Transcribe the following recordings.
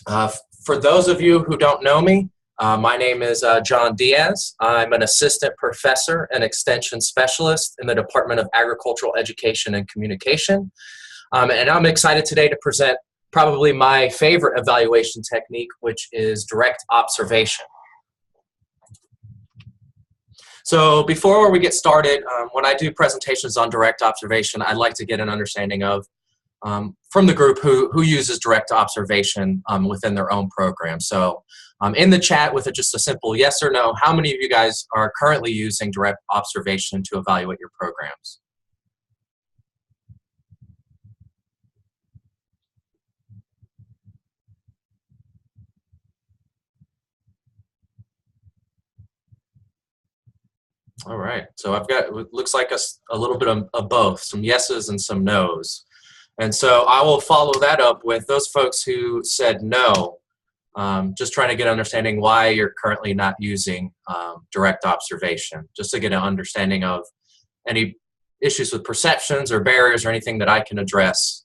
Uh, for those of you who don't know me, my name is John Diaz. I'm an assistant professor and extension specialist in the Department of Agricultural Education and Communication. And I'm excited today to present probably my favorite evaluation technique, which is direct observation. So before we get started, when I do presentations on direct observation, I'd like to get an understanding of from the group who uses direct observation within their own program. So in the chat with just a simple yes or no, how many of you guys are currently using direct observation to evaluate your programs? All right, so I've got, it looks like a little bit of both, some yeses and some nos. And so I will follow that up with those folks who said no, just trying to get an understanding why you're currently not using direct observation, just to get an understanding of any issues with perceptions or barriers or anything that I can address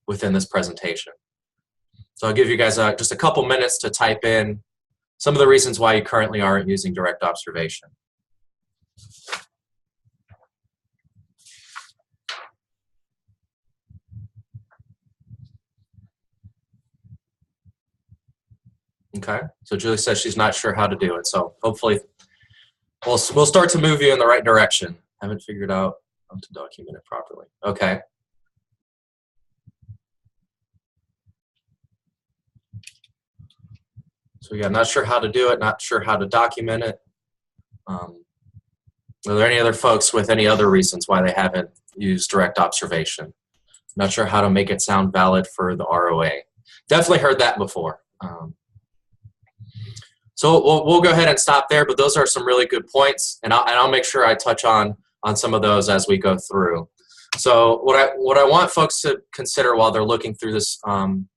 within this presentation. So I'll give you guys just a couple minutes to type in some of the reasons why you currently aren't using direct observation. Okay, so Julie says she's not sure how to do it. So hopefully we'll start to move you in the right direction. Haven't figured out how to document it properly. Okay. So yeah, not sure how to do it, not sure how to document it. Are there any other folks with any other reasons why they haven't used direct observation? Not sure how to make it sound valid for the ROA. Definitely heard that before. So we'll go ahead and stop there, but those are some really good points, and I'll make sure I touch on some of those as we go through. So what I want folks to consider while they're looking through this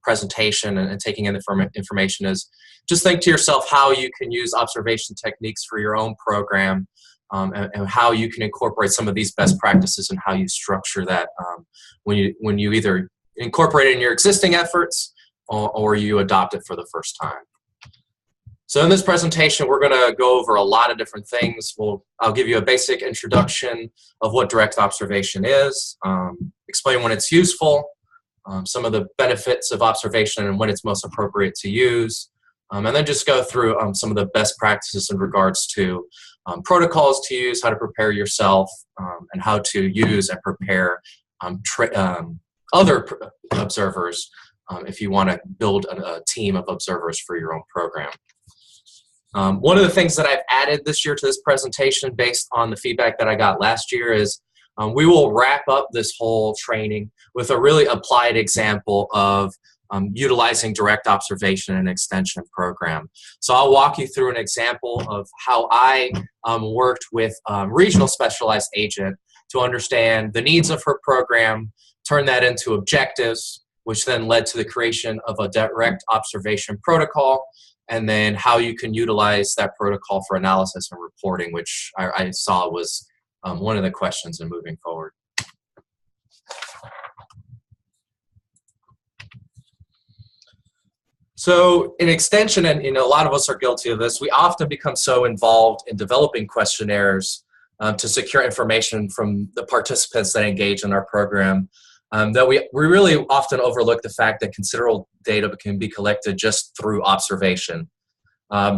presentation and taking in the information is just think to yourself how you can use observation techniques for your own program, and how you can incorporate some of these best practices and how you structure that when you either incorporate it in your existing efforts or you adopt it for the first time. So in this presentation, we're going to go over a lot of different things. I'll give you a basic introduction of what direct observation is, explain when it's useful, some of the benefits of observation and when it's most appropriate to use, and then just go through some of the best practices in regards to protocols to use, how to prepare yourself, and how to use and prepare other observers if you want to build a team of observers for your own program. One of the things that I've added this year to this presentation based on the feedback that I got last year is we will wrap up this whole training with a really applied example of utilizing direct observation in an extension program. So I'll walk you through an example of how I worked with regional specialized agent to understand the needs of her program, turn that into objectives, which then led to the creation of a direct observation protocol, and then how you can utilize that protocol for analysis and reporting, which I saw was one of the questions in moving forward. So in extension, and a lot of us are guilty of this, we often become so involved in developing questionnaires to secure information from the participants that engage in our program that we really often overlook the fact that considerable data can be collected just through observation.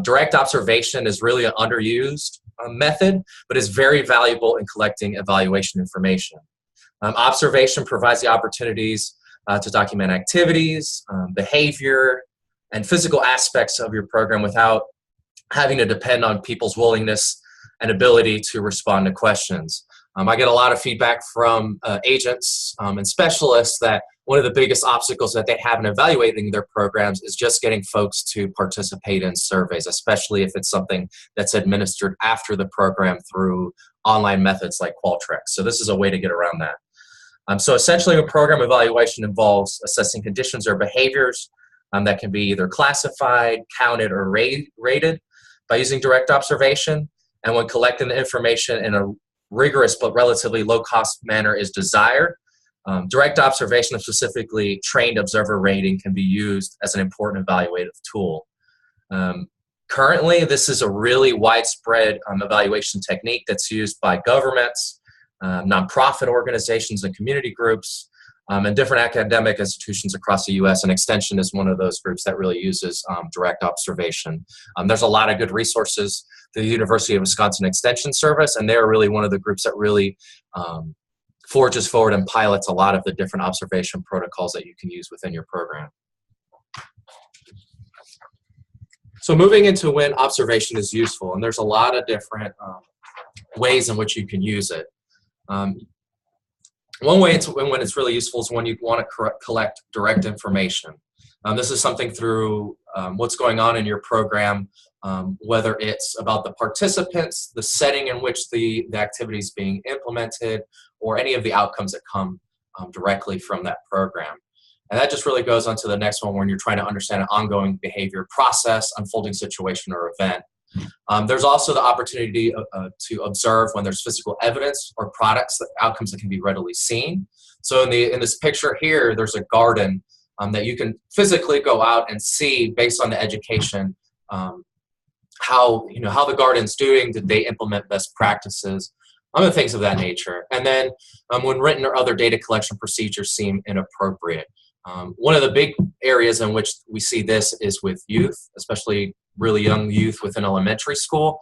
Direct observation is really an underused method, but is very valuable in collecting evaluation information. Observation provides the opportunities to document activities, behavior, and physical aspects of your program without having to depend on people's willingness and ability to respond to questions. I get a lot of feedback from agents and specialists that one of the biggest obstacles that they have in evaluating their programs is just getting folks to participate in surveys, especially if it's something that's administered after the program through online methods like Qualtrics. So this is a way to get around that. So essentially, a program evaluation involves assessing conditions or behaviors that can be either classified, counted, or rated by using direct observation. And when collecting the information in a rigorous but relatively low-cost manner is desired, Direct observation, specifically trained observer rating, can be used as an important evaluative tool. Currently, this is a really widespread evaluation technique that's used by governments, nonprofit organizations and community groups, and different academic institutions across the U.S. And Extension is one of those groups that really uses direct observation. There's a lot of good resources through the University of Wisconsin Extension Service, and they're really one of the groups that really forges forward and pilots a lot of the different observation protocols that you can use within your program. So moving into when observation is useful, and there's a lot of different ways in which you can use it. One way when it's really useful is when you want to collect direct information. This is something through what's going on in your program, whether it's about the participants, the setting in which the activity is being implemented, or any of the outcomes that come directly from that program. And that just really goes on to the next one when you're trying to understand an ongoing behavior process, unfolding situation, or event. There's also the opportunity to observe when there's physical evidence or products, outcomes that can be readily seen. So in this picture here, there's a garden that you can physically go out and see based on the education, how the garden's doing, did they implement best practices, other things of that nature. And then when written or other data collection procedures seem inappropriate. One of the big areas in which we see this is with youth, especially really young youth within elementary school.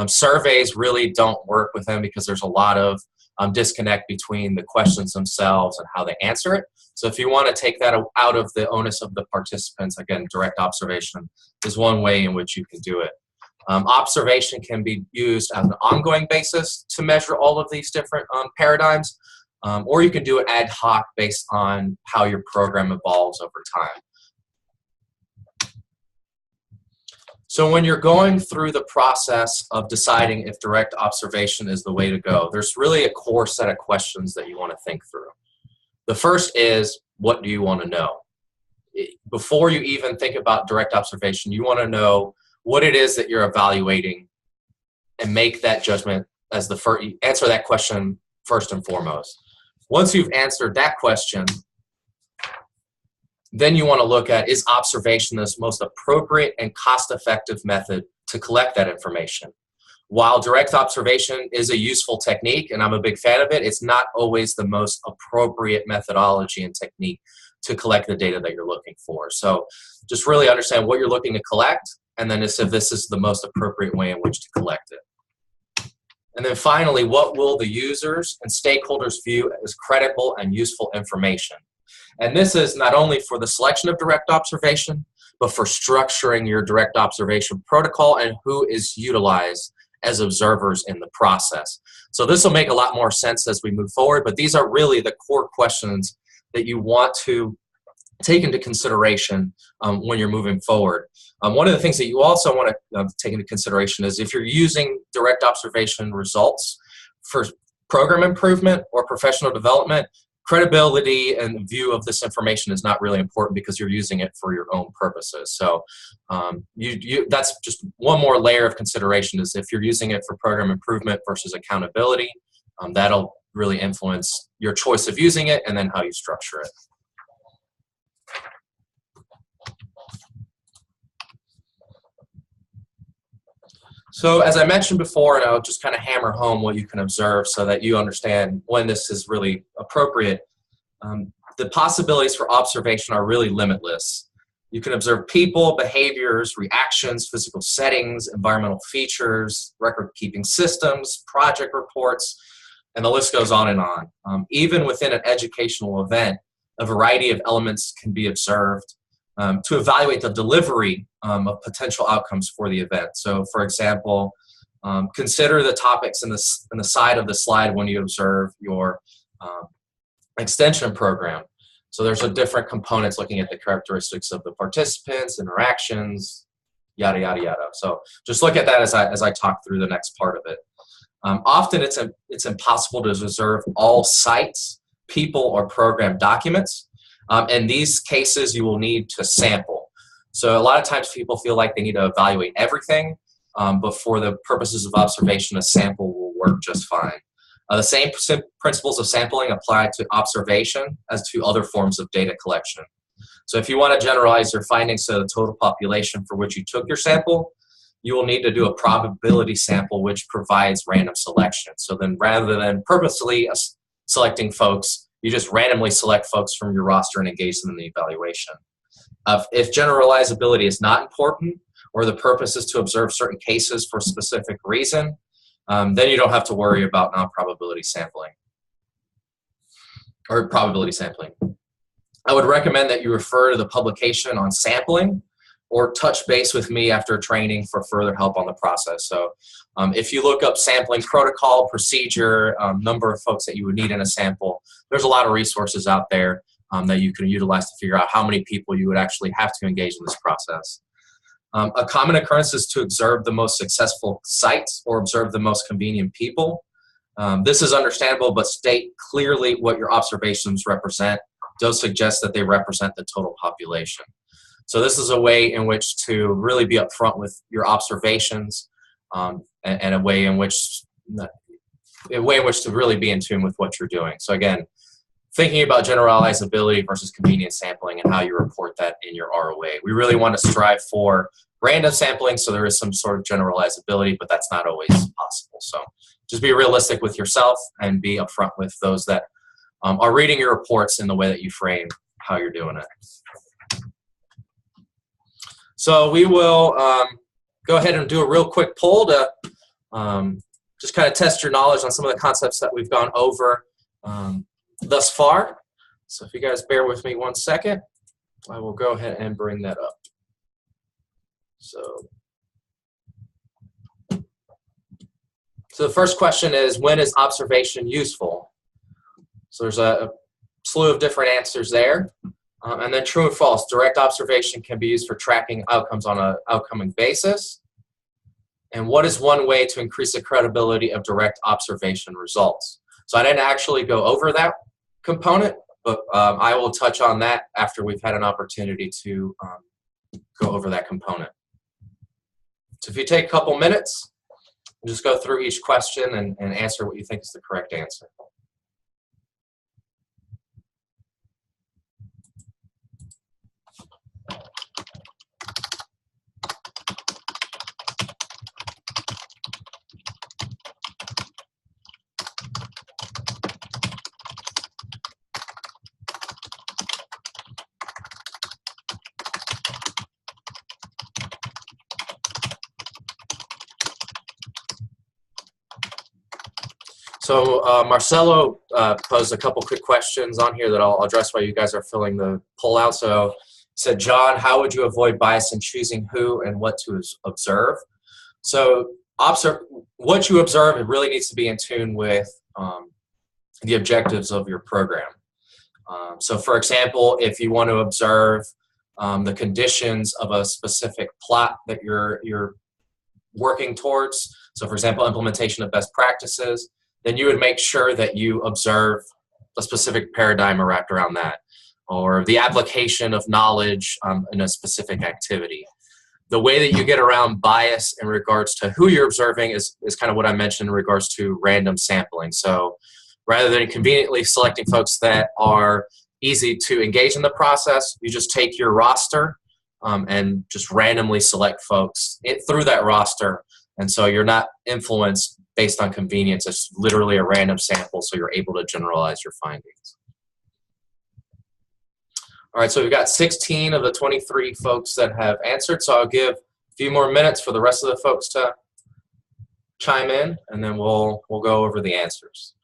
Surveys really don't work with them because there's a lot of disconnect between the questions themselves and how they answer it. So if you want to take that out of the onus of the participants, again, direct observation is one way in which you can do it. Observation can be used on an ongoing basis to measure all of these different paradigms. Or you can do it ad hoc based on how your program evolves over time. So when you're going through the process of deciding if direct observation is the way to go, there's really a core set of questions that you want to think through. The first is, what do you want to know? Before you even think about direct observation, you want to know what it is that you're evaluating and make that judgment as the first, answer that question first and foremost. Once you've answered that question, then you want to look at, is observation the most appropriate and cost-effective method to collect that information? While direct observation is a useful technique, and I'm a big fan of it, it's not always the most appropriate methodology and technique to collect the data that you're looking for. So just really understand what you're looking to collect, and then if this is the most appropriate way in which to collect it. And then finally, what will the users and stakeholders view as credible and useful information? And this is not only for the selection of direct observation, but for structuring your direct observation protocol and who is utilized as observers in the process. So this will make a lot more sense as we move forward, but these are really the core questions that you want to take into consideration when you're moving forward. One of the things that you also want to take into consideration is if you're using direct observation results for program improvement or professional development, credibility and view of this information is not really important because you're using it for your own purposes. So that's just one more layer of consideration, is if you're using it for program improvement versus accountability, that'll really influence your choice of using it and then how you structure it. So as I mentioned before, and I'll just kind of hammer home what you can observe so that you understand when this is really appropriate, the possibilities for observation are really limitless. You can observe people, behaviors, reactions, physical settings, environmental features, record-keeping systems, project reports, and the list goes on and on. Even within an educational event, a variety of elements can be observed to evaluate the delivery of potential outcomes for the event. So for example, consider the topics in the side of the slide when you observe your extension program. So there's a different components looking at the characteristics of the participants, interactions, yada, yada, yada. So just look at that as I talk through the next part of it. Often it's impossible to observe all sites, people, or program documents. In these cases, you will need to sample. So a lot of times people feel like they need to evaluate everything, but for the purposes of observation, a sample will work just fine. The same principles of sampling apply to observation as to other forms of data collection. So if you want to generalize your findings to the total population for which you took your sample, you will need to do a probability sample which provides random selection. So then rather than purposely selecting folks, you just randomly select folks from your roster and engage them in the evaluation. If generalizability is not important, or the purpose is to observe certain cases for a specific reason, then you don't have to worry about non-probability sampling or probability sampling. I would recommend that you refer to the publication on sampling or touch base with me after training for further help on the process. So if you look up sampling protocol, procedure, number of folks that you would need in a sample, there's a lot of resources out there that you can utilize to figure out how many people you would actually have to engage in this process. A common occurrence is to observe the most successful sites or observe the most convenient people. This is understandable, but state clearly what your observations represent. Those suggest that they represent the total population. So this is a way in which to really be upfront with your observations, and a way in which to really be in tune with what you're doing. So again, thinking about generalizability versus convenience sampling and how you report that in your ROA. We really want to strive for random sampling, so there is some sort of generalizability, but that's not always possible. So just be realistic with yourself and be upfront with those that are reading your reports in the way that you frame how you're doing it. So we will go ahead and do a real quick poll to just kind of test your knowledge on some of the concepts that we've gone over thus far. So if you guys bear with me one second, I will go ahead and bring that up. So the first question is, when is observation useful? So there's a slew of different answers there. And then true and false, direct observation can be used for tracking outcomes on an outcoming basis. And what is one way to increase the credibility of direct observation results? So I didn't actually go over that component, but I will touch on that after we've had an opportunity to go over that component. So if you take a couple minutes, just go through each question and answer what you think is the correct answer. So Marcelo posed a couple quick questions on here that I'll address while you guys are filling the poll out. So he said, John, how would you avoid bias in choosing who and what to observe? So what you observe, it really needs to be in tune with the objectives of your program. So for example, if you want to observe the conditions of a specific plot that you're working towards, so for example, implementation of best practices, then you would make sure that you observe a specific paradigm wrapped around that, or the application of knowledge in a specific activity. The way that you get around bias in regards to who you're observing is kind of what I mentioned in regards to random sampling. So rather than conveniently selecting folks that are easy to engage in the process, you just take your roster and just randomly select folks through that roster. And so you're not influenced based on convenience. It's literally a random sample, so you're able to generalize your findings. All right, so we've got 16 of the 23 folks that have answered, so I'll give a few more minutes for the rest of the folks to chime in, and then we'll go over the answers.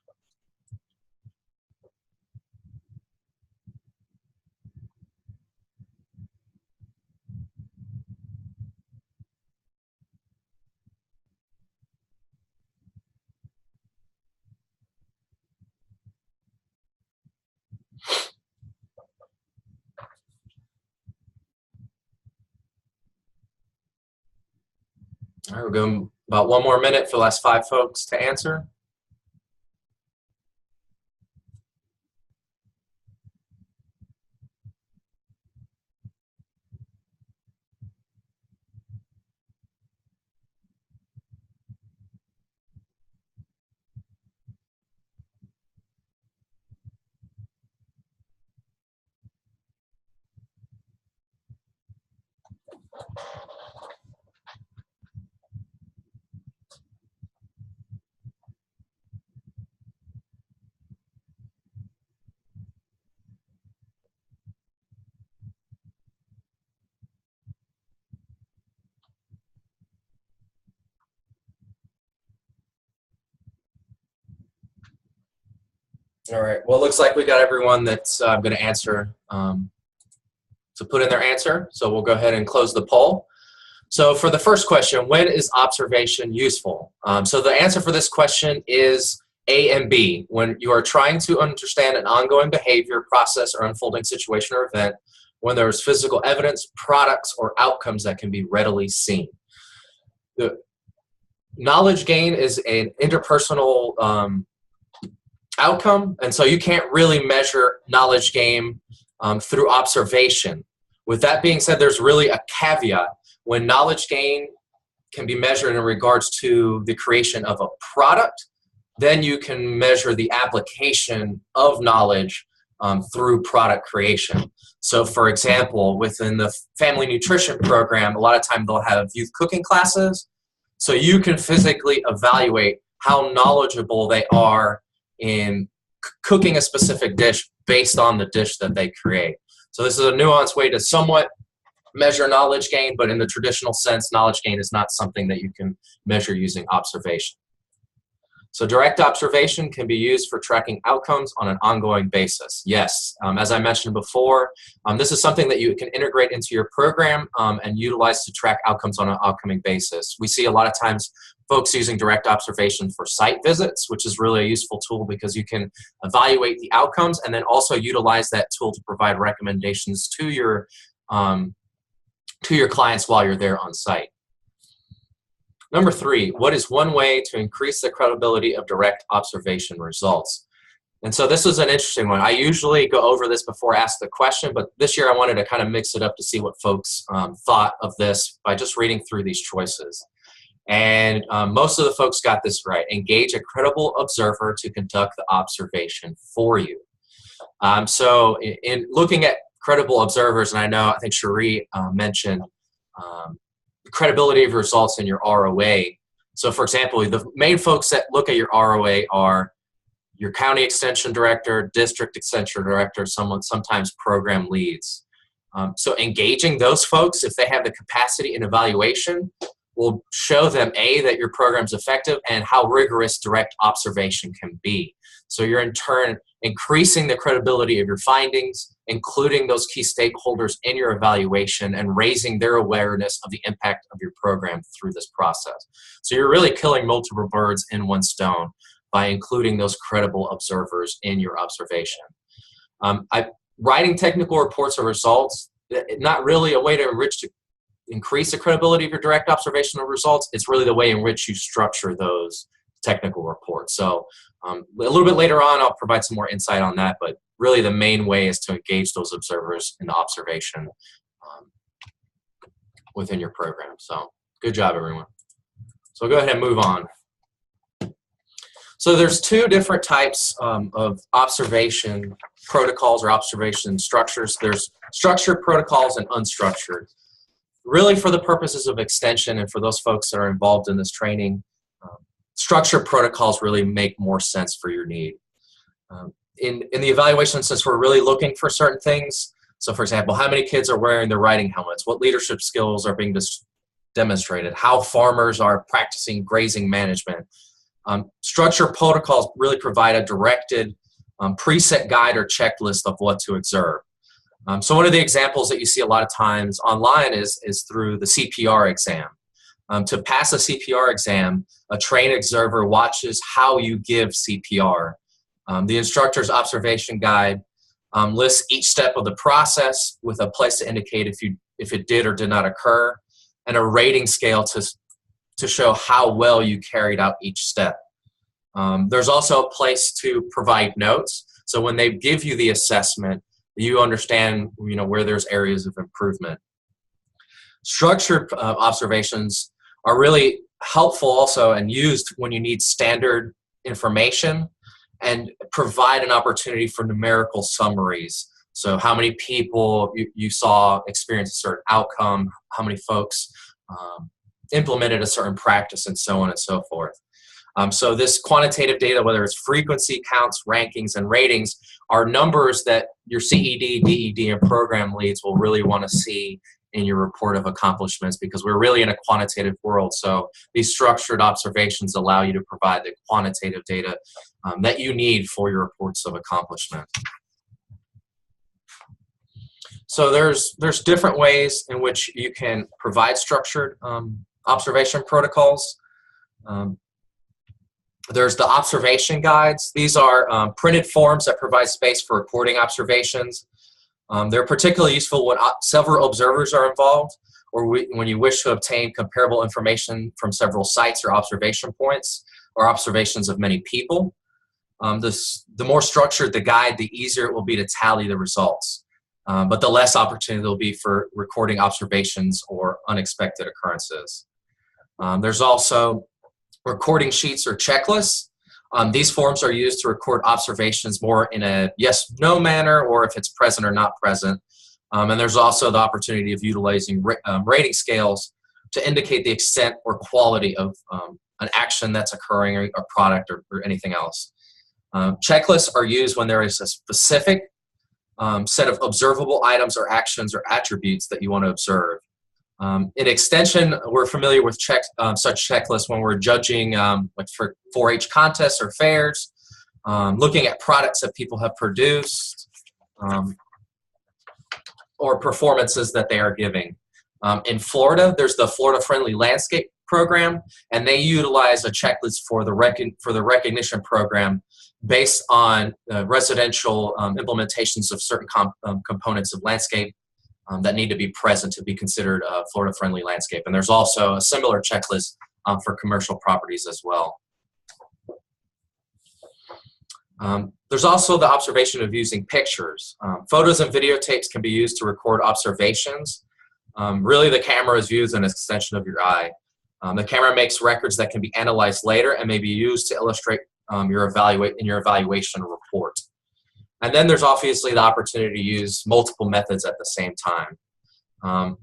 All right, we're going about one more minute for the last 5 folks to answer. All right. Well, it looks like we got everyone that's going to answer, to put in their answer. So we'll go ahead and close the poll. So for the first question, when is observation useful? So the answer for this question is A and B. When you are trying to understand an ongoing behavior, process, or unfolding situation or event, when there's physical evidence, products, or outcomes that can be readily seen. The knowledge gain is an interpersonal outcome, and so you can't really measure knowledge gain through observation. With that being said, there's really a caveat. When knowledge gain can be measured in regards to the creation of a product, then you can measure the application of knowledge through product creation. So for example, within the family nutrition program, a lot of time they'll have youth cooking classes. So you can physically evaluate how knowledgeable they are in cooking a specific dish based on the dish that they create. So this is a nuanced way to somewhat measure knowledge gain, but in the traditional sense, knowledge gain is not something that you can measure using observation. So direct observation can be used for tracking outcomes on an ongoing basis. Yes, as I mentioned before, this is something that you can integrate into your program and utilize to track outcomes on an ongoing basis. We see a lot of times folks using direct observation for site visits, which is really a useful tool because you can evaluate the outcomes and then also utilize that tool to provide recommendations to your clients while you're there on site. Number 3, what is one way to increase the credibility of direct observation results? And so this is an interesting one. I usually go over this before I ask the question, but this year I wanted to kind of mix it up to see what folks thought of this by just reading through these choices. And most of the folks got this right. Engage a credible observer to conduct the observation for you. So in looking at credible observers, and I think Cherie mentioned the credibility of results in your ROA. So for example, the main folks that look at your ROA are your county extension director, district extension director, sometimes program leads. So engaging those folks, if they have the capacity and evaluation, will show them A, that your program's effective and how rigorous direct observation can be. So you're in turn increasing the credibility of your findings, including those key stakeholders in your evaluation and raising their awareness of the impact of your program through this process. So you're really killing multiple birds in one stone by including those credible observers in your observation. Writing technical reports or results, not really a way to increase the credibility of your direct observational results. It's really the way in which you structure those technical reports. So a little bit later on, I'll provide some more insight on that, but really the main way is to engage those observers in the observation within your program. So good job, everyone. So I'll go ahead and move on. So there's 2 different types of observation protocols or observation structures. There's structured protocols and unstructured. Really for the purposes of extension and for those folks that are involved in this training, structured protocols really make more sense for your need. In the evaluation, since we're really looking for certain things, so for example, how many kids are wearing their riding helmets? What leadership skills are being demonstrated? How farmers are practicing grazing management? Structured protocols really provide a directed preset guide or checklist of what to observe. So one of the examples that you see a lot of times online is through the CPR exam. To pass a CPR exam, a trained observer watches how you give CPR. The instructor's observation guide lists each step of the process with a place to indicate if it did or did not occur, and a rating scale to show how well you carried out each step. There's also a place to provide notes. So when they give you the assessment, you understand where there's areas of improvement. Structured observations are really helpful also and used when you need standard information and provide an opportunity for numerical summaries. So how many people you saw experience a certain outcome, how many folks implemented a certain practice, and so on and so forth. So this quantitative data, whether it's frequency, counts, rankings, and ratings, are numbers that your CED, DED, and program leads will really want to see in your report of accomplishments, because we're really in a quantitative world. So these structured observations allow you to provide the quantitative data that you need for your reports of accomplishment. So there's different ways in which you can provide structured observation protocols. There's the observation guides. These are printed forms that provide space for recording observations. They're particularly useful when several observers are involved, or when you wish to obtain comparable information from several sites or observation points, or observations of many people. The more structured the guide, the easier it will be to tally the results. But the less opportunity there will be for recording observations or unexpected occurrences. There's also recording sheets or checklists. These forms are used to record observations more in a yes-no manner, or if it's present or not present. And there's also the opportunity of utilizing rating scales to indicate the extent or quality of an action that's occurring, or a product, or anything else. Checklists are used when there is a specific set of observable items or actions or attributes that you want to observe. In extension, we're familiar with such checklists when we're judging like for 4-H contests or fairs, looking at products that people have produced, or performances that they are giving. In Florida, there's the Florida Friendly Landscape Program, and they utilize a checklist for the recognition program based on residential implementations of certain components of landscape that need to be present to be considered a Florida Friendly landscape. And there's also a similar checklist for commercial properties as well. There's also the observation of using pictures. Photos and videotapes can be used to record observations. Really, the camera is viewed as an extension of your eye. The camera makes records that can be analyzed later and may be used to illustrate your evaluation report. And then there's obviously the opportunity to use multiple methods at the same time.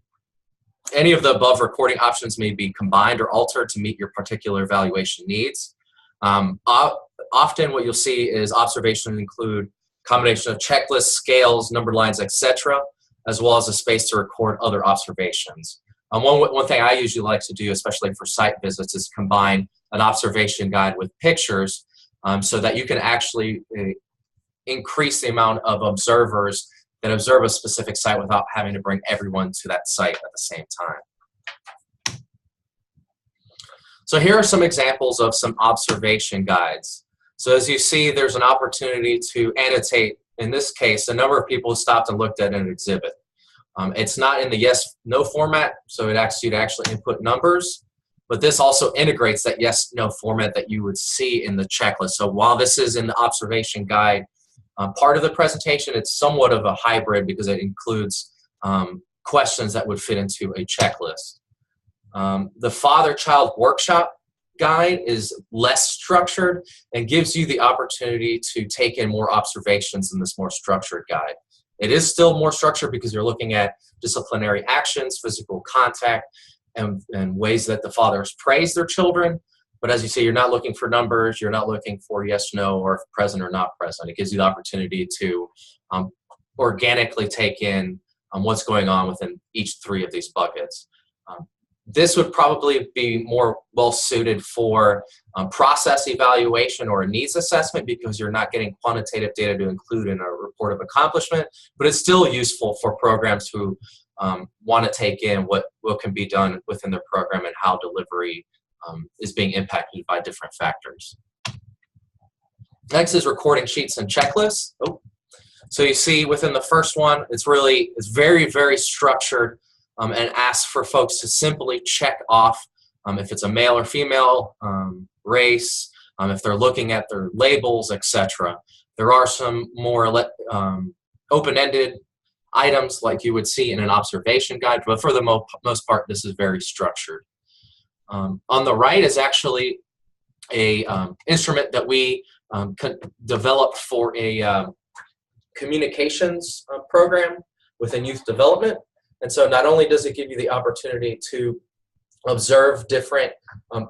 Any of the above recording options may be combined or altered to meet your particular evaluation needs. Often what you'll see is observations include a combination of checklists, scales, numbered lines, etc., as well as a space to record other observations. One thing I usually like to do, especially for site visits, is combine an observation guide with pictures so that you can actually increase the amount of observers that observe a specific site without having to bring everyone to that site at the same time. So here are some examples of some observation guides. So as you see, there's an opportunity to annotate, in this case, a number of people stopped and looked at an exhibit. It's not in the yes-no format, so it asks you to actually input numbers, but this also integrates that yes-no format that you would see in the checklist. So while this is in the observation guide part of the presentation, it's somewhat of a hybrid because it includes questions that would fit into a checklist. The father-child workshop guide is less structured and gives you the opportunity to take in more observations in this more structured guide. It is still more structured because you're looking at disciplinary actions, physical contact, and ways that the fathers praise their children. But as you see, you're not looking for numbers, you're not looking for yes, no, or present or not present. It gives you the opportunity to organically take in what's going on within each 3 of these buckets. This would probably be more well-suited for process evaluation or a needs assessment because you're not getting quantitative data to include in a report of accomplishment, but it's still useful for programs who want to take in what can be done within their program and how delivery is being impacted by different factors. Next is recording sheets and checklists. So you see within the first one, it's very, very structured. And ask for folks to simply check off if it's a male or female, race, if they're looking at their labels, etc. There are some more open-ended items like you would see in an observation guide, but for the most part, this is very structured. On the right is actually a instrument that we developed for a communications program within youth development. And so not only does it give you the opportunity to observe different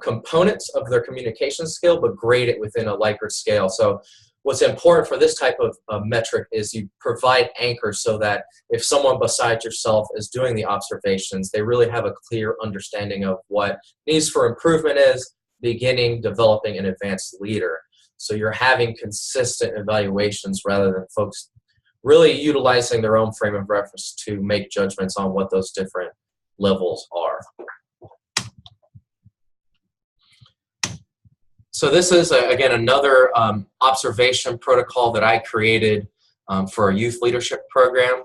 components of their communication skill, but grade it within a Likert scale. So what's important for this type of metric is you provide anchors so that if someone besides yourself is doing the observations, they really have a clear understanding of what needs for improvement is, beginning, developing, an advanced leader. So you're having consistent evaluations rather than folks really utilizing their own frame of reference to make judgments on what those different levels are. So this is, again, another observation protocol that I created for a youth leadership program.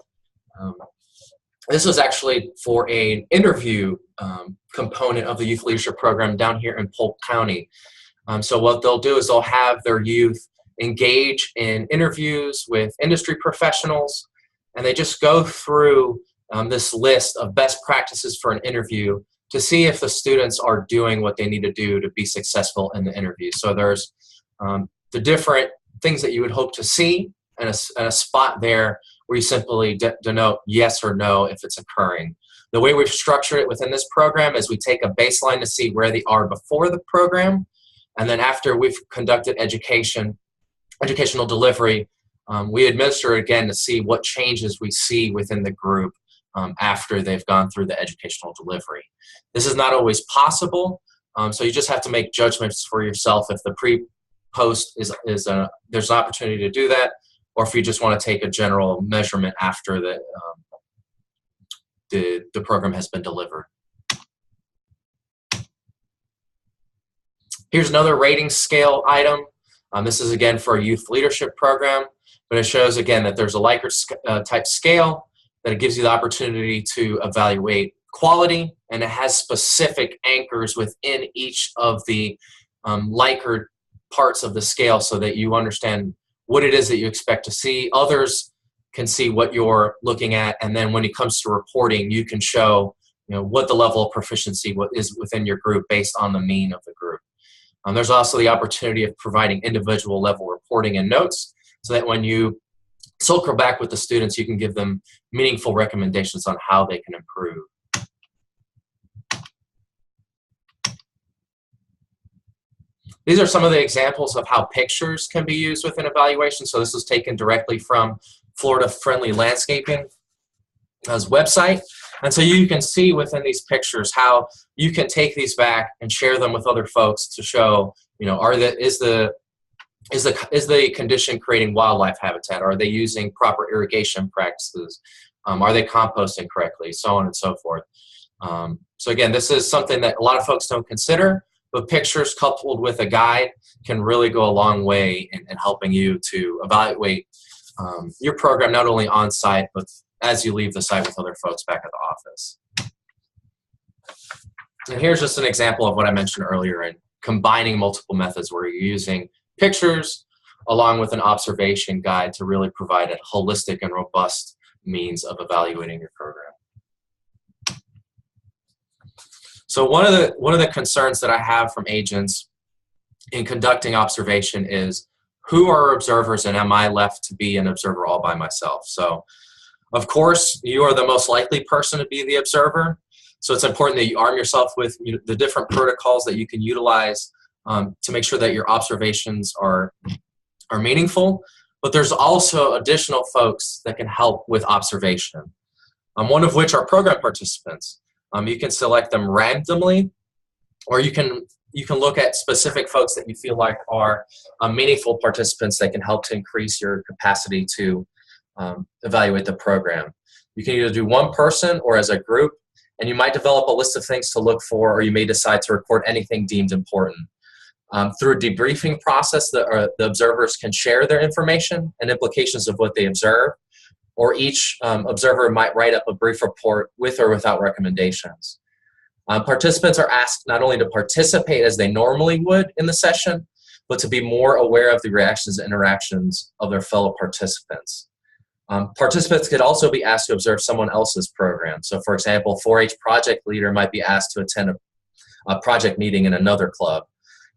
This was actually for an interview component of the youth leadership program down here in Polk County. So what they'll do is they'll have their youth engage in interviews with industry professionals, and they just go through this list of best practices for an interview to see if the students are doing what they need to do to be successful in the interview. So there's the different things that you would hope to see, and a spot there where you simply denote yes or no if it's occurring. The way we've structured it within this program is we take a baseline to see where they are before the program, and then after we've conducted educational delivery, we administer it again to see what changes we see within the group after they've gone through the educational delivery. This is not always possible, so you just have to make judgments for yourself if the pre-post there's an opportunity to do that, or if you just want to take a general measurement after the program has been delivered. Here's another rating scale item. This is again for a youth leadership program, but it shows again that there's a Likert type scale, that it gives you the opportunity to evaluate quality, and it has specific anchors within each of the Likert parts of the scale so that you understand what it is that you expect to see. Others can see what you're looking at, and then when it comes to reporting, you can show what the level of proficiency is within your group based on the mean of the group. There's also the opportunity of providing individual level reporting and notes so that when you circle back with the students, you can give them meaningful recommendations on how they can improve. These are some of the examples of how pictures can be used within evaluation. So this was taken directly from Florida Friendly Landscaping's website. And so you can see within these pictures how you can take these back and share them with other folks to show, is the condition creating wildlife habitat? Are they using proper irrigation practices? Are they composting correctly? So on and so forth. So again, this is something that a lot of folks don't consider, but pictures coupled with a guide can really go a long way in helping you to evaluate your program, not only on site, but as you leave the site with other folks back at the office. And here's just an example of what I mentioned earlier in combining multiple methods where you're using pictures along with an observation guide to really provide a holistic and robust means of evaluating your program. So one of the concerns that I have from agents in conducting observation is, who are observers and am I left to be an observer all by myself? So of course, you are the most likely person to be the observer. So it's important that you arm yourself with the different protocols that you can utilize to make sure that your observations are meaningful. But there's also additional folks that can help with observation, one of which are program participants. You can select them randomly, or you can look at specific folks that you feel like are meaningful participants that can help to increase your capacity to evaluate the program. You can either do one person or as a group, and you might develop a list of things to look for, or you may decide to record anything deemed important. Through a debriefing process, the observers can share their information and implications of what they observe, or each observer might write up a brief report with or without recommendations. Participants are asked not only to participate as they normally would in the session, but to be more aware of the reactions and interactions of their fellow participants. Participants could also be asked to observe someone else's program. So for example, 4-H project leader might be asked to attend a project meeting in another club,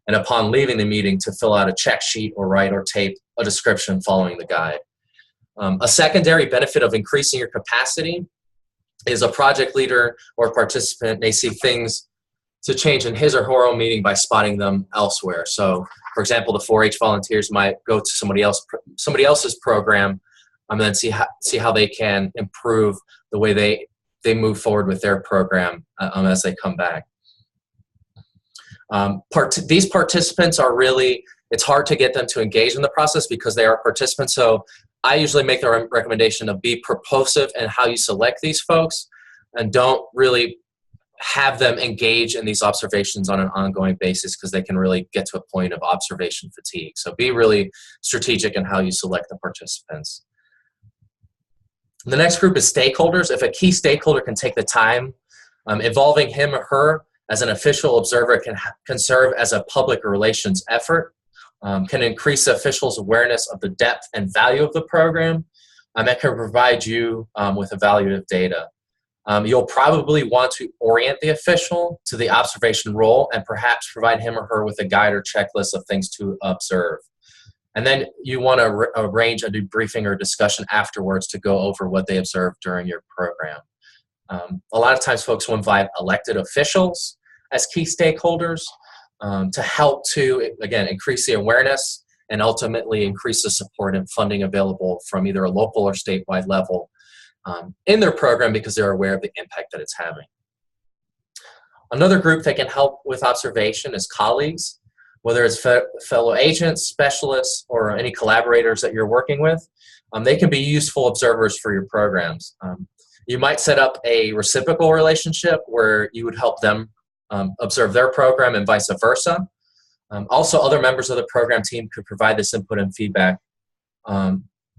and upon leaving the meeting to fill out a check sheet or write or tape a description following the guide. A secondary benefit of increasing your capacity is a project leader or participant may see things to change in his or her own meeting by spotting them elsewhere. So For example, the 4-H volunteers might go to somebody else's program, and then see how they can improve the way they move forward with their program as they come back. These participants are really, it's hard to get them to engage in the process because they are participants. So I usually make the recommendation of be purposive in how you select these folks, and don't really have them engage in these observations on an ongoing basis, because they can really get to a point of observation fatigue. So be really strategic in how you select the participants. The next group is stakeholders. If a key stakeholder can take the time, involving him or her as an official observer can serve as a public relations effort, can increase the official's awareness of the depth and value of the program, and can provide you with evaluative data. You'll probably want to orient the official to the observation role and perhaps provide him or her with a guide or checklist of things to observe. And then you want to arrange a debriefing or discussion afterwards to go over what they observed during your program. A lot of times folks will invite elected officials as key stakeholders to help to, again, increase the awareness and ultimately increase the support and funding available from either a local or statewide level in their program, because they're aware of the impact that it's having. Another group that can help with observation is colleagues, whether it's fellow agents, specialists, or any collaborators that you're working with. They can be useful observers for your programs. You might set up a reciprocal relationship where you would help them observe their program and vice versa. Also, other members of the program team could provide this input and feedback,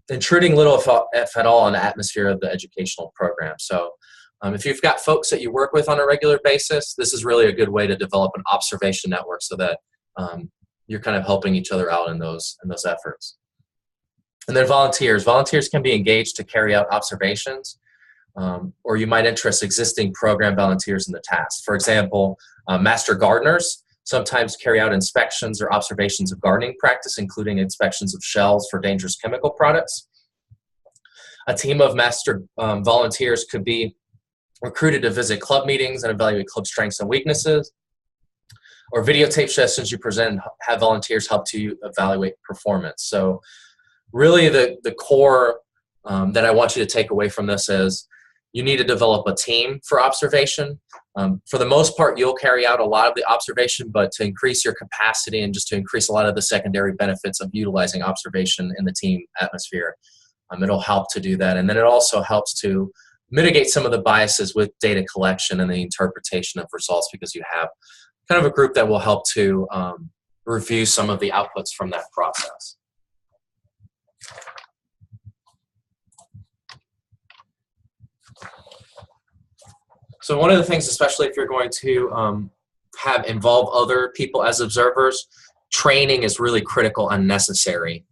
intruding little if at all on the atmosphere of the educational program. So if you've got folks that you work with on a regular basis, this is really a good way to develop an observation network so that you're kind of helping each other out in those efforts. And then volunteers. Volunteers can be engaged to carry out observations, or you might interest existing program volunteers in the task. For example, master gardeners sometimes carry out inspections or observations of gardening practice, including inspections of shells for dangerous chemical products. A team of master volunteers could be recruited to visit club meetings and evaluate club strengths and weaknesses, or videotape sessions you present and have volunteers help to evaluate performance. So really the core that I want you to take away from this is you need to develop a team for observation. For the most part, you'll carry out a lot of the observation, but to increase your capacity and just to increase a lot of the secondary benefits of utilizing observation in the team atmosphere, it'll help to do that. And then it also helps to mitigate some of the biases with data collection and the interpretation of results, because you have kind of a group that will help to review some of the outputs from that process. So one of the things, especially if you're going to involve other people as observers, training is really critical and necessary.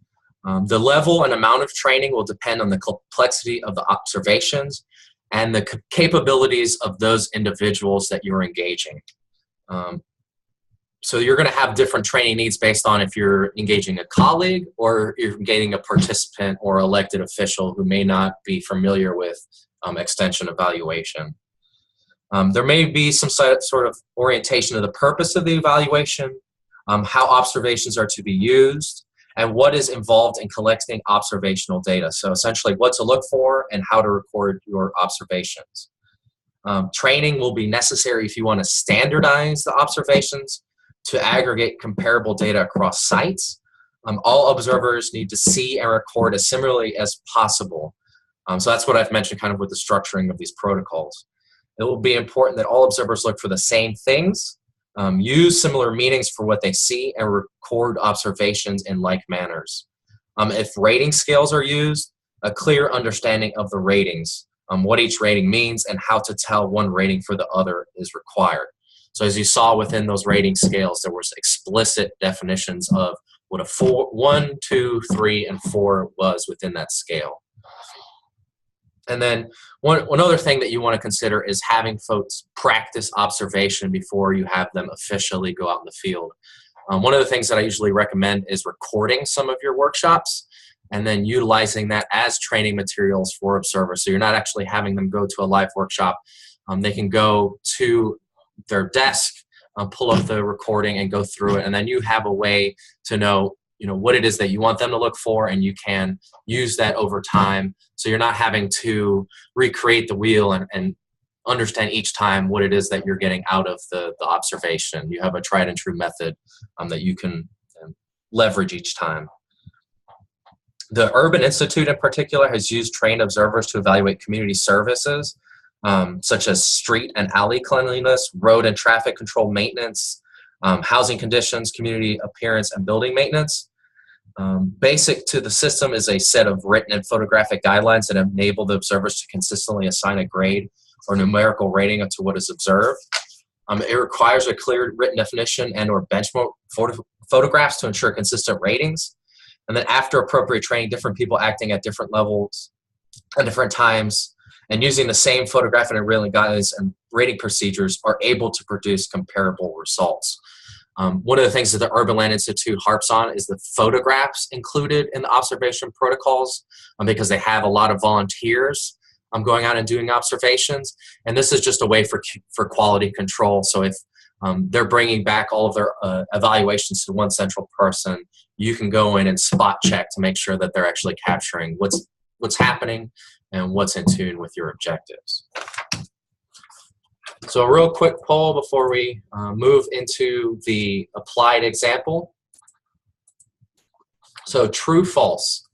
The level and amount of training will depend on the complexity of the observations and the capabilities of those individuals that you're engaging. So you're going to have different training needs based on if you're engaging a colleague or you're engaging a participant or elected official who may not be familiar with extension evaluation. There may be some sort of orientation of the purpose of the evaluation, how observations are to be used, and what is involved in collecting observational data. So essentially what to look for and how to record your observations. Training will be necessary if you want to standardize the observations to aggregate comparable data across sites. All observers need to see and record as similarly as possible. So that's what I've mentioned kind of with the structuring of these protocols. It will be important that all observers look for the same things, use similar meanings for what they see, and record observations in like manners. If rating scales are used, a clear understanding of the ratings, what each rating means, and how to tell one rating for the other is required. So as you saw within those rating scales, there was explicit definitions of what a 1, 2, 3, and 4 was within that scale. And then one other thing that you want to consider is having folks practice observation before you have them officially go out in the field. One of the things that I usually recommend is recording some of your workshops and then utilizing that as training materials for observers. So you're not actually having them go to a live workshop. They can go to their desk pull up the recording and go through it, and then you have a way to know what it is that you want them to look for, and you can use that over time, so you're not having to recreate the wheel and understand each time what it is that you're getting out of the observation. You have a tried and true method that you can leverage each time. The Urban Institute in particular has used trained observers to evaluate community services, such as street and alley cleanliness, road and traffic control maintenance, housing conditions, community appearance, and building maintenance. Basic to the system is a set of written and photographic guidelines that enable the observers to consistently assign a grade or numerical rating to what is observed. It requires a clear written definition and or benchmark photographs to ensure consistent ratings. And then after appropriate training, different people acting at different levels at different times and using the same photograph and rating guidelines and rating procedures are able to produce comparable results. One of the things that the Urban Land Institute harps on is the photographs included in the observation protocols, because they have a lot of volunteers going out and doing observations. And this is just a way for quality control. So if they're bringing back all of their evaluations to one central person, you can go in and spot check to make sure that they're actually capturing what's happening and what's in tune with your objectives. So a real quick poll before we move into the applied example. So true, false.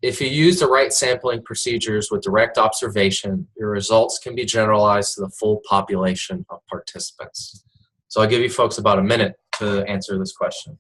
If you use the right sampling procedures with direct observation, your results can be generalized to the full population of participants. So I'll give you folks about a minute to answer this question.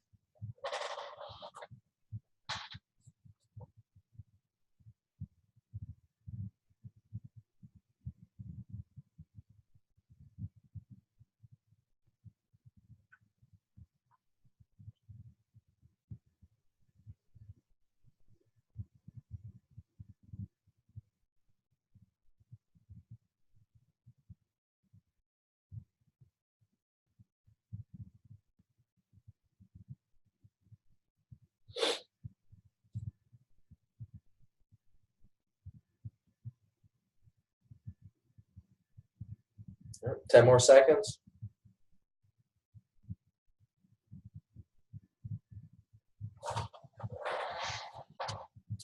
All right, 10 more seconds.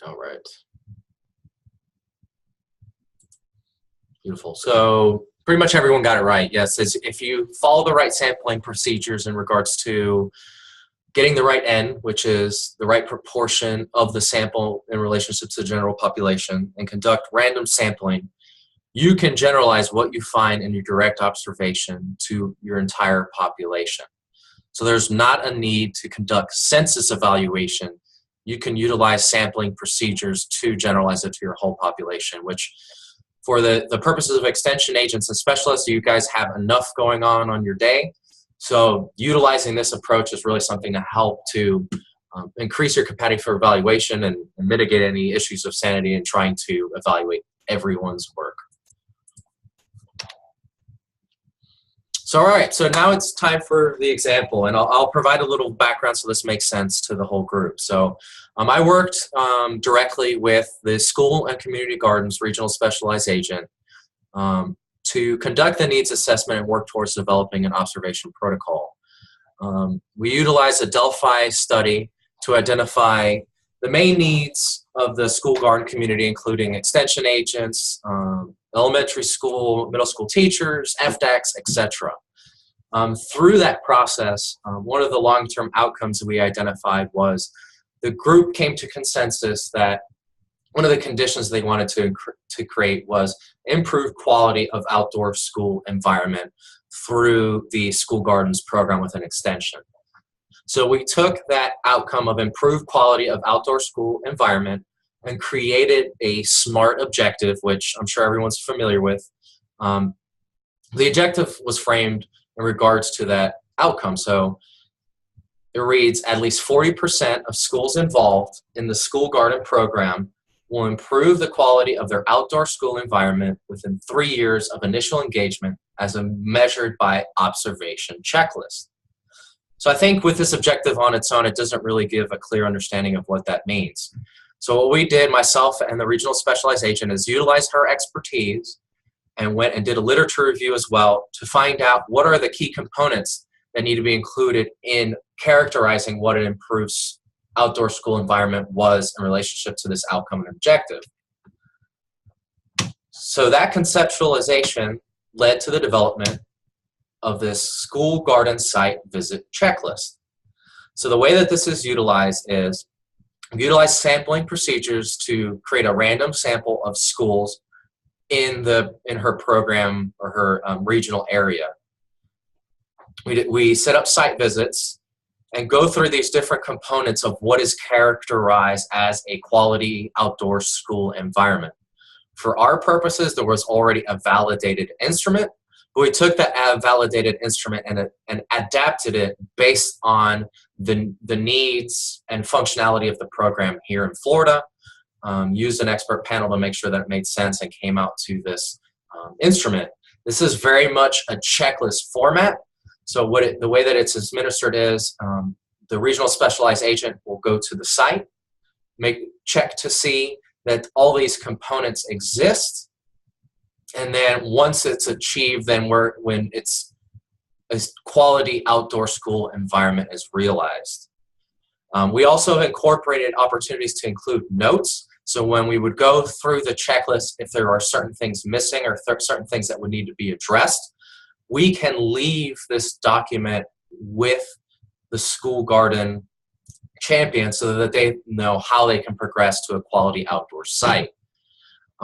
All right. Beautiful. So pretty much everyone got it right. Yes, if you follow the right sampling procedures in regards to getting the right N, which is the right proportion of the sample in relationship to the general population, and conduct random sampling, you can generalize what you find in your direct observation to your entire population. So there's not a need to conduct census evaluation. You can utilize sampling procedures to generalize it to your whole population, which for the purposes of extension agents and specialists, you guys have enough going on your day. So utilizing this approach is really something to help to increase your capacity for evaluation and mitigate any issues of sanity in trying to evaluate everyone's work. So, all right, so now it's time for the example, and I'll provide a little background so this makes sense to the whole group. So I worked directly with the School and Community Gardens Regional Specialized Agent to conduct the needs assessment and work towards developing an observation protocol. We utilized a Delphi study to identify the main needs of the school garden community, including extension agents, elementary school, middle school teachers, FDACs, etc. Through that process, one of the long-term outcomes that we identified was the group came to consensus that one of the conditions they wanted to create was improved quality of outdoor school environment through the School Gardens program with an extension. So we took that outcome of improved quality of outdoor school environment and created a SMART objective, which I'm sure everyone's familiar with. The objective was framed in regards to that outcome. So it reads, at least 40% of schools involved in the School Garden program will improve the quality of their outdoor school environment within 3 years of initial engagement as measured by observation checklist. So I think with this objective on its own, it doesn't really give a clear understanding of what that means. So what we did, myself and the regional specialized agent, is utilize her expertise and went and did a literature review as well to find out what are the key components that need to be included in characterizing what an improved outdoor school environment was in relationship to this outcome and objective. So that conceptualization led to the development of this school garden site visit checklist. So the way that this is utilized is we utilize sampling procedures to create a random sample of schools in her program or her regional area. We set up site visits and go through these different components of what is characterized as a quality outdoor school environment. For our purposes, there was already a validated instrument, but we took that validated instrument and adapted it based on the needs and functionality of the program here in Florida, used an expert panel to make sure that it made sense and came out to this instrument. This is very much a checklist format. So the way that it's administered is the regional specialized agent will go to the site, check to see that all these components exist, and then once it's achieved, then when it's a quality outdoor school environment is realized. We also incorporated opportunities to include notes. So when we would go through the checklist, if there are certain things missing or certain things that would need to be addressed, we can leave this document with the school garden champion so that they know how they can progress to a quality outdoor site.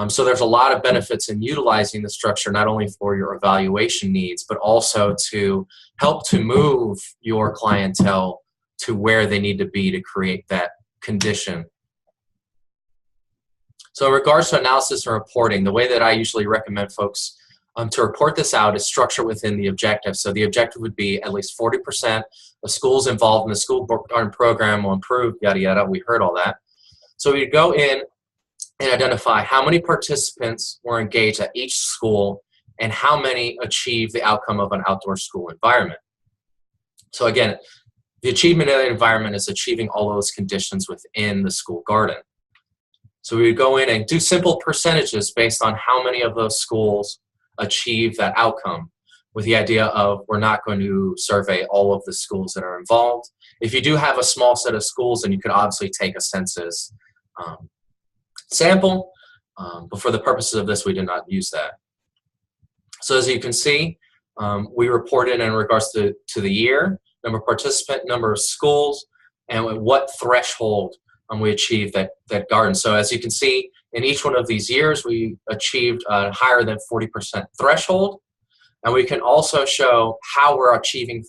So there's a lot of benefits in utilizing the structure, not only for your evaluation needs, but also to help to move your clientele to where they need to be to create that condition. So in regards to analysis and reporting, the way that I usually recommend folks to report this out is structured within the objective. So the objective would be at least 40% of schools involved in the school garden program will improve, yada, yada. We heard all that. So we go in and identify how many participants were engaged at each school and how many achieved the outcome of an outdoor school environment. So again, the achievement of the environment is achieving all those conditions within the school garden. So we would go in and do simple percentages based on how many of those schools achieve that outcome, with the idea of we're not going to survey all of the schools that are involved. If you do have a small set of schools, then you could obviously take a census sample, but for the purposes of this, we did not use that. So as you can see, we reported in regards to the year, number of participant, number of schools, and what threshold we achieved that garden. So as you can see, in each one of these years, we achieved a higher than 40% threshold. And we can also show how we're achieving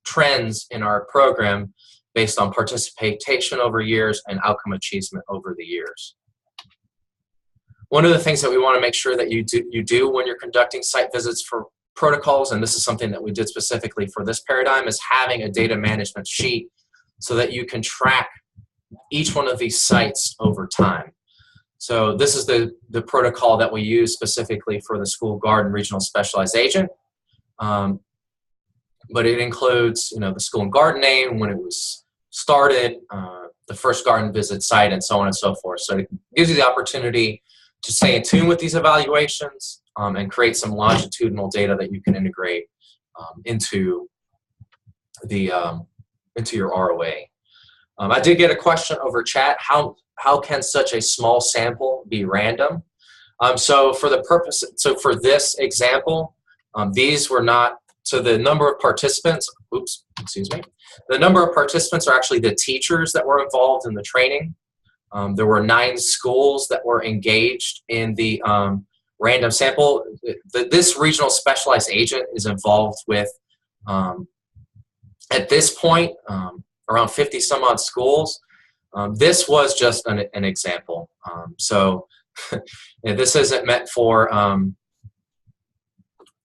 trends in our program based on participation over years and outcome achievement over the years. One of the things that we want to make sure that you do when you're conducting site visits for protocols, and this is something that we did specifically for this paradigm, is having a data management sheet so that you can track each one of these sites over time. So this is the protocol that we use specifically for the school garden regional specialized agent. But it includes, the school and garden name, when it was started, the first garden visit site, and so on and so forth. So it gives you the opportunity to stay in tune with these evaluations and create some longitudinal data that you can integrate into your ROA. I did get a question over chat. How can such a small sample be random? So for this example, these were not. So the number of participants. The number of participants are actually the teachers that were involved in the training. There were 9 schools that were engaged in the random sample. This regional specialized agent is involved with, at this point, around 50 some odd schools. This was just an example. So this isn't meant for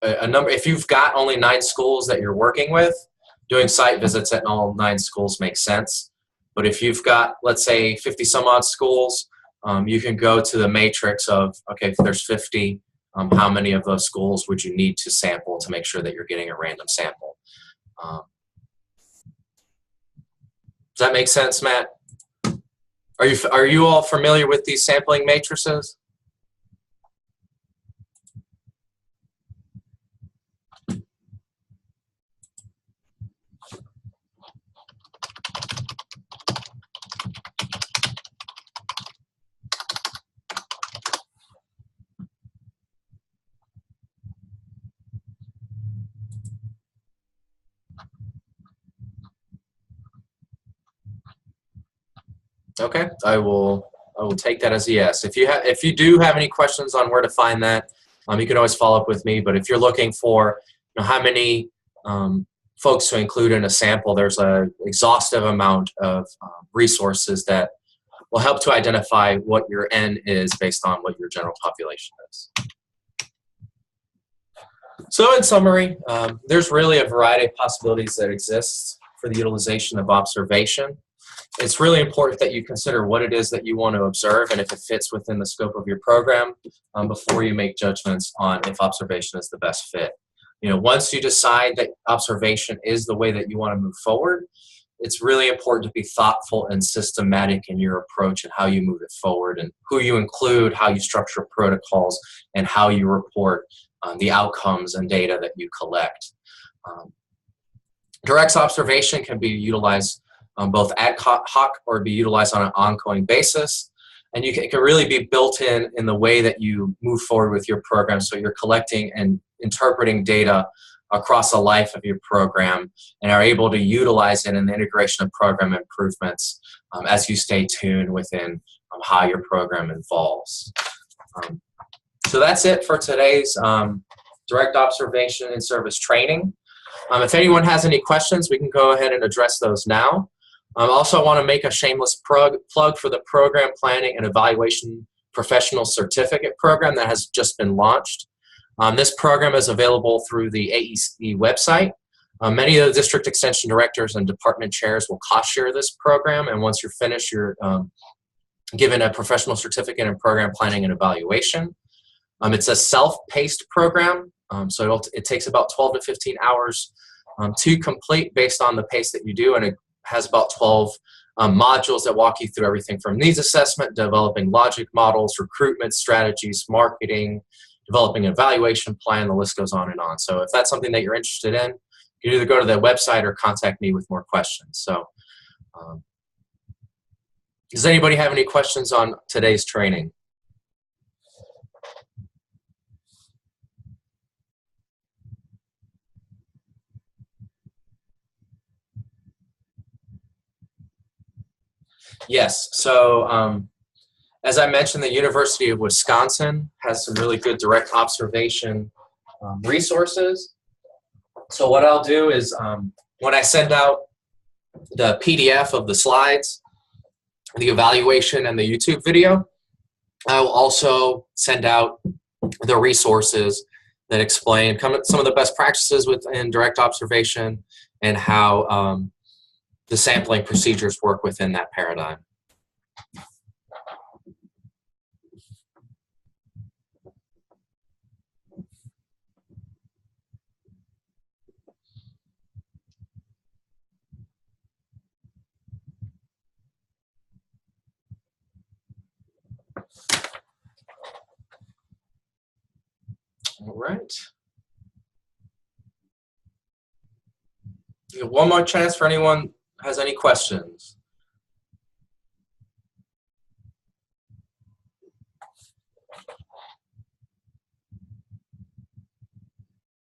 a number. If you've got only 9 schools that you're working with, doing site visits at all 9 schools makes sense. But if you've got, let's say, 50 some odd schools, you can go to the matrix of, okay, if there's 50, how many of those schools would you need to sample to make sure that you're getting a random sample? Does that make sense, Matt? Are you all familiar with these sampling matrices? Okay, I will take that as a yes. If you do have any questions on where to find that, you can always follow up with me. But if you're looking for how many folks to include in a sample, there's a exhaustive amount of resources that will help to identify what your N is based on what your general population is. So in summary, there's really a variety of possibilities that exist for the utilization of observation. It's really important that you consider what it is that you want to observe and if it fits within the scope of your program before you make judgments on if observation is the best fit. Once you decide that observation is the way that you want to move forward, it's really important to be thoughtful and systematic in your approach and how you move it forward and who you include, how you structure protocols, and how you report the outcomes and data that you collect. Direct observation can be utilized both ad hoc or be utilized on an ongoing basis. And it can really be built in the way that you move forward with your program, so you're collecting and interpreting data across the life of your program and are able to utilize it in the integration of program improvements as you stay tuned within how your program evolves. So that's it for today's direct observation and service training. If anyone has any questions, we can go ahead and address those now. Also, I want to make a shameless plug for the Program Planning and Evaluation Professional Certificate Program that has just been launched. This program is available through the AEC website. Many of the district extension directors and department chairs will cost share this program, and once you're finished, you're given a professional certificate in program planning and evaluation. It's a self-paced program, so it takes about 12 to 15 hours to complete based on the pace that you do, and it has about 12 modules that walk you through everything from needs assessment, developing logic models, recruitment strategies, marketing, developing an evaluation plan, the list goes on and on. So if that's something that you're interested in, you can either go to the website or contact me with more questions. So does anybody have any questions on today's training? Yes, so as I mentioned, the University of Wisconsin has some really good direct observation resources. So what I'll do is when I send out the PDF of the slides, the evaluation, and the YouTube video, I will also send out the resources that explain some of the best practices within direct observation and how the sampling procedures work within that paradigm. All right. One more chance for anyone who has any questions.